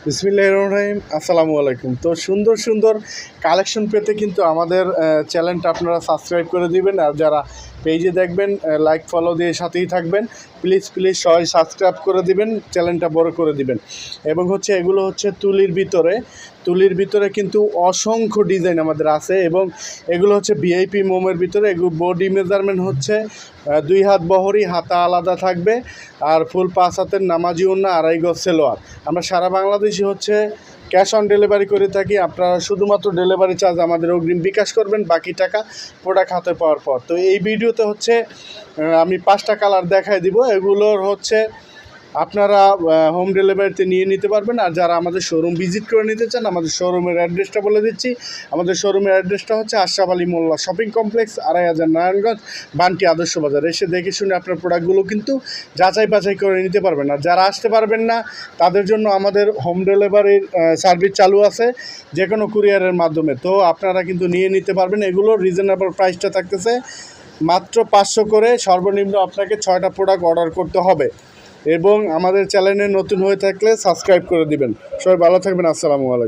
বিসমিল্লাহির রহমানির রহিম। আসসালামু আলাইকুম। তো সুন্দর সুন্দর কালেকশন পেতে কিন্তু আমাদের চ্যানেলটা আপনারা সাবস্ক্রাইব করে দিবেন, আর যারা পেজে দেখবেন লাইক ফলো দিয়ে সাথেই থাকবেন। প্লিজ সবাই সাবস্ক্রাইব করে দিবেন, চ্যানেলটা বড় করে দিবেন। এবং এগুলো তুলির ভিতরে কিন্তু অসংখ্য ডিজাইন আমাদের আছে, এবং এগুলো ভিআইপি মোমের ভিতরে। এগুলো বডি মেজারমেন্ট 2 হাত বহরি, হাতা আলাদা থাকবে, আর ফুল 5 হাতের নামাজি ওড়না, 2.5 গজ সেলোয়ার। আমরা সারা বাংলাদেশে ক্যাশ অন ডেলিভারি করে থাকি। আপনারা শুধুমাত্র ডেলিভারি চার্জ আমাদের অগ্রিম বিকাশ করবেন, বাকি টাকা প্রোডাক্ট হাতে পাওয়ার পর। তো এই ভিডিওতে আমি 5টা কালার দেখাই দিব। এগুলোর আপনারা হোম ডেলিভারিতে নিয়ে নিতে পারবেন। আর যারা আমাদের শোরুম ভিজিট করে নিতে চান, আমাদের শোরুমের অ্যাড্রেসটা বলে দিচ্ছি। আমাদের শোরুমের অ্যাড্রেসটা আশরাফ আলী মোল্লা শপিং কমপ্লেক্স, 2500 নারায়ণগঞ্জ, বান্টি আদর্শ বাজার। এসে দেখে শুনে আপনার প্রোডাক্টগুলো কিন্তু যাচাই বাছাই করে নিতে পারবেন। আর যারা আসতে পারবেন না, তাদের জন্য আমাদের হোম ডেলিভারির সার্ভিস চালু আছে, যে কোনো কুরিয়ারের মাধ্যমে। তো আপনারা কিন্তু নিয়ে নিতে পারবেন। এগুলোর রিজনেবল প্রাইসটা থাকতেছে মাত্র 500 করে। সর্বনিম্ন আপনাকে 6টা প্রোডাক্ট অর্ডার করতে হবে। এবং আমাদের চ্যানেলে নতুন হয়ে থাকলে সাবস্ক্রাইব করে দিবেন। সবাই ভালো থাকবেন। আসসালামু আলাইকুম।